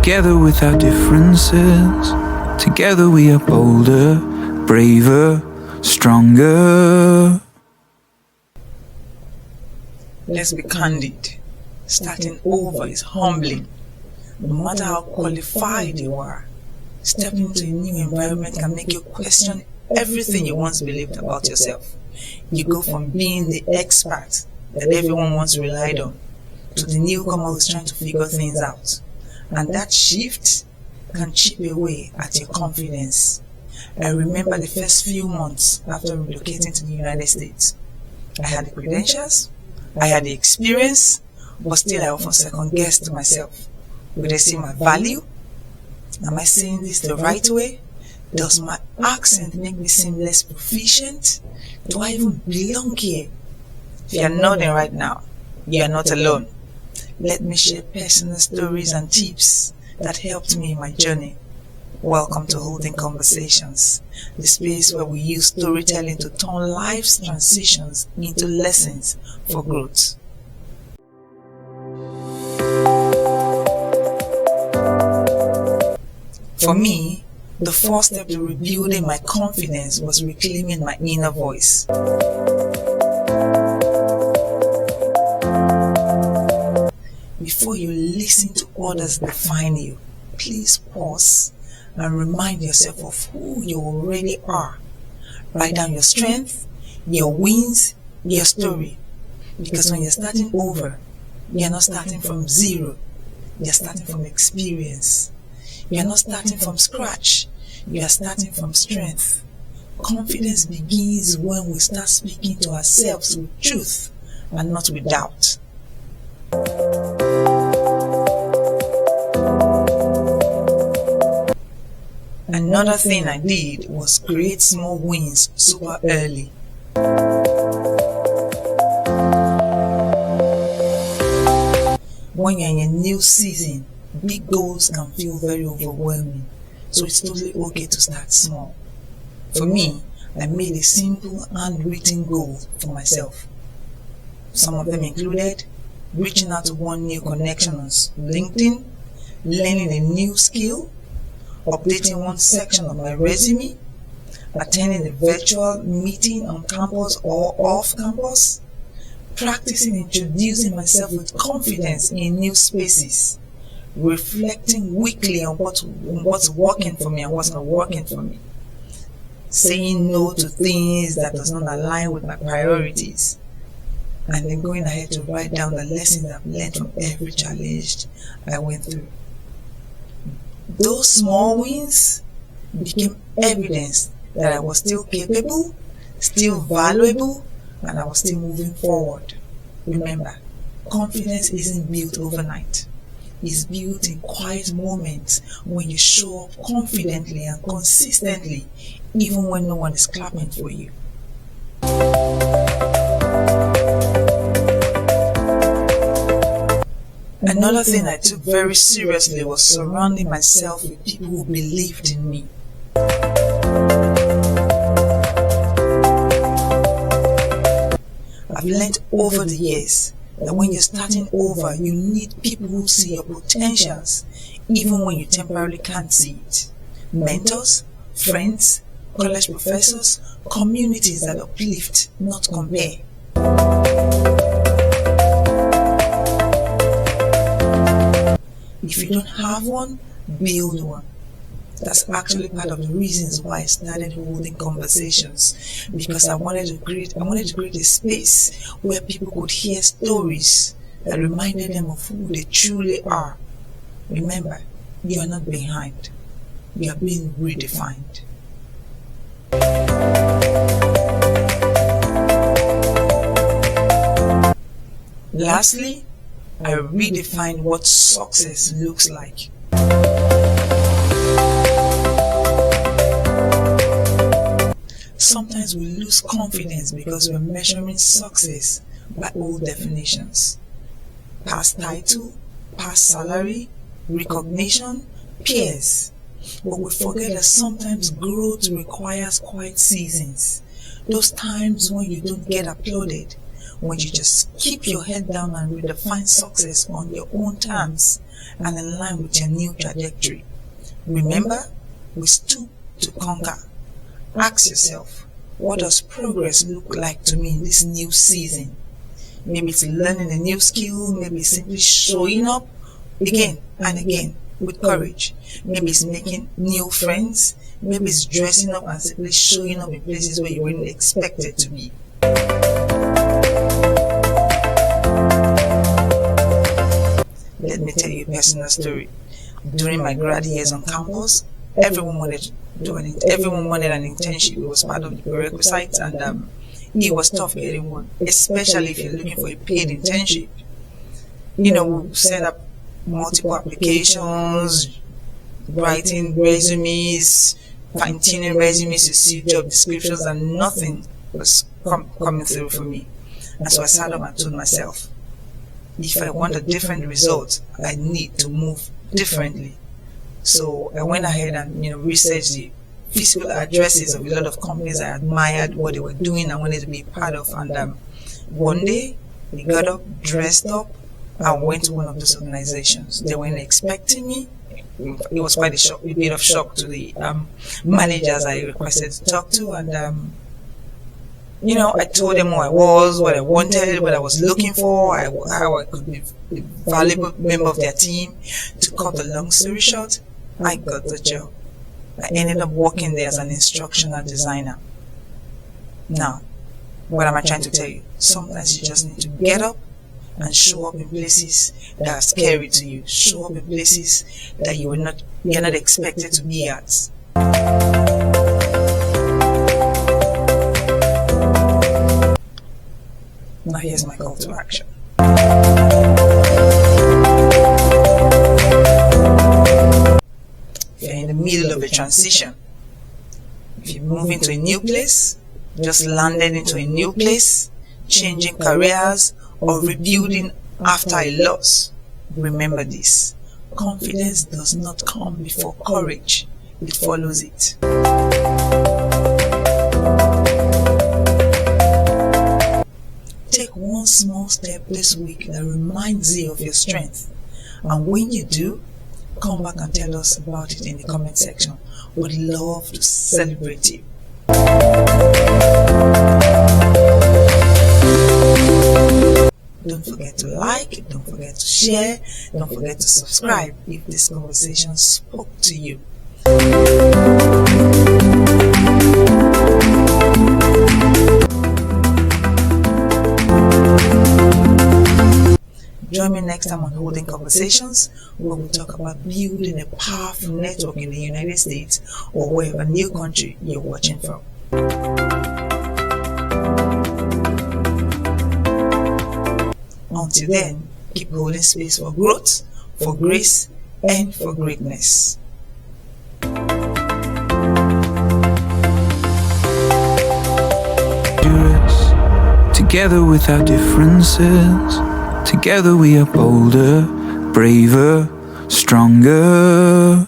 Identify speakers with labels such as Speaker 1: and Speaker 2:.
Speaker 1: Together with our differences, together we are bolder, braver, stronger.
Speaker 2: Let's be candid. Starting over is humbling. No matter how qualified you are, stepping into a new environment can make you question everything you once believed about yourself. You go from being the expert that everyone once relied on to the newcomer who's trying to figure things out. And that shift can chip away at your confidence. I remember the first few months after relocating to the United States. I had the credentials, I had the experience, but still I often second-guessed myself. Would I see my value? Am I saying this the right way? Does my accent make me seem less proficient? Do I even belong here? If you are nodding right now, you are not alone. Let me share personal stories and tips that helped me in my journey. Welcome to Holding Conversations, the space where we use storytelling to turn life's transitions into lessons for growth. For me, the first step to rebuilding my confidence was reclaiming my inner voice. Before you listen to others define you, please pause and remind yourself of who you already are. Write down your strengths, your wins, your story. Because when you're starting over, you're not starting from zero. You're starting from experience. You're not starting from scratch. You are starting from strength. Confidence begins when we start speaking to ourselves with truth and not with doubt. Another thing I did was create small wins super early. When you're in a new season, big goals can feel very overwhelming, so it's totally okay to start small. For me, I made a simple handwritten goal for myself. Some of them included reaching out to one new connection on LinkedIn, learning a new skill, updating one section of my resume, attending a virtual meeting on campus or off campus, practicing introducing myself with confidence in new spaces, reflecting weekly on what's working for me and what's not working for me, saying no to things that does not align with my priorities, and then going ahead to write down the lessons I've learned from every challenge I went through. Those small wins became evidence that I was still capable, still valuable, and I was still moving forward. Remember, confidence isn't built overnight. It's built in quiet moments when you show up confidently and consistently, even when no one is clapping for you. Another thing I took very seriously was surrounding myself with people who believed in me. I've learned over the years that when you're starting over, you need people who see your potentials, even when you temporarily can't see it. Mentors, friends, college professors, communities that uplift, not compare. If you don't have one, build one. That's actually part of the reasons why I started Holding Conversations, because I wanted to create a space where people could hear stories that reminded them of who they truly are. Remember, you are not behind. You are being redefined. Lastly, I redefined what success looks like. Sometimes we lose confidence because we're measuring success by old definitions. Past title, past salary, recognition, peers. But we forget that sometimes growth requires quiet seasons. Those times when you don't get applauded, when you just keep your head down and redefine success on your own terms and in line with your new trajectory. Remember, we stoop to conquer. Ask yourself, what does progress look like to me in this new season? Maybe it's learning a new skill, maybe it's simply showing up again and again with courage. Maybe it's making new friends, maybe it's dressing up and simply showing up in places where you weren't expected to be. Let me tell you a personal story. During my grad years on campus, everyone wanted an internship. It was part of the prerequisite, and it was tough getting one, especially if you're looking for a paid internship. We set up multiple applications, writing resumes, fine-tuning resumes to see job descriptions, and nothing was coming through for me. And so I sat up and told myself, if I want a different result, I need to move differently. So I went ahead and researched the physical addresses of a lot of companies I admired, what they were doing, I wanted to be part of. And one day, we got up, dressed up, and went to one of those organizations. They weren't expecting me. It was quite a bit of shock to the managers I requested to talk to, and I told them who I was, what I wanted, what I was looking for, how I could be a valuable member of their team. To cut the long story short, I got the job. I ended up working there as an instructional designer. Now, what am I trying to tell you? Sometimes you just need to get up and show up in places that are scary to you. Show up in places that you're not expected to be at. Now here's my call to action. If you're in the middle of a transition, if you're moving to a new place, just landed into a new place, changing careers, or rebuilding after a loss, remember this: confidence does not come before courage, it follows it. Take one small step this week that reminds you of your strength, and when you do, come back and tell us about it in the comment section. We'd love to celebrate you. Don't forget to like, don't forget to share, don't forget to subscribe if this conversation spoke to you. Join me next time on Holding Conversations, where we talk about building a powerful network in the United States or wherever new country you're watching from. Until then, keep holding space for growth, for grace, and for greatness.
Speaker 1: Together with our differences, together we are bolder, braver, stronger.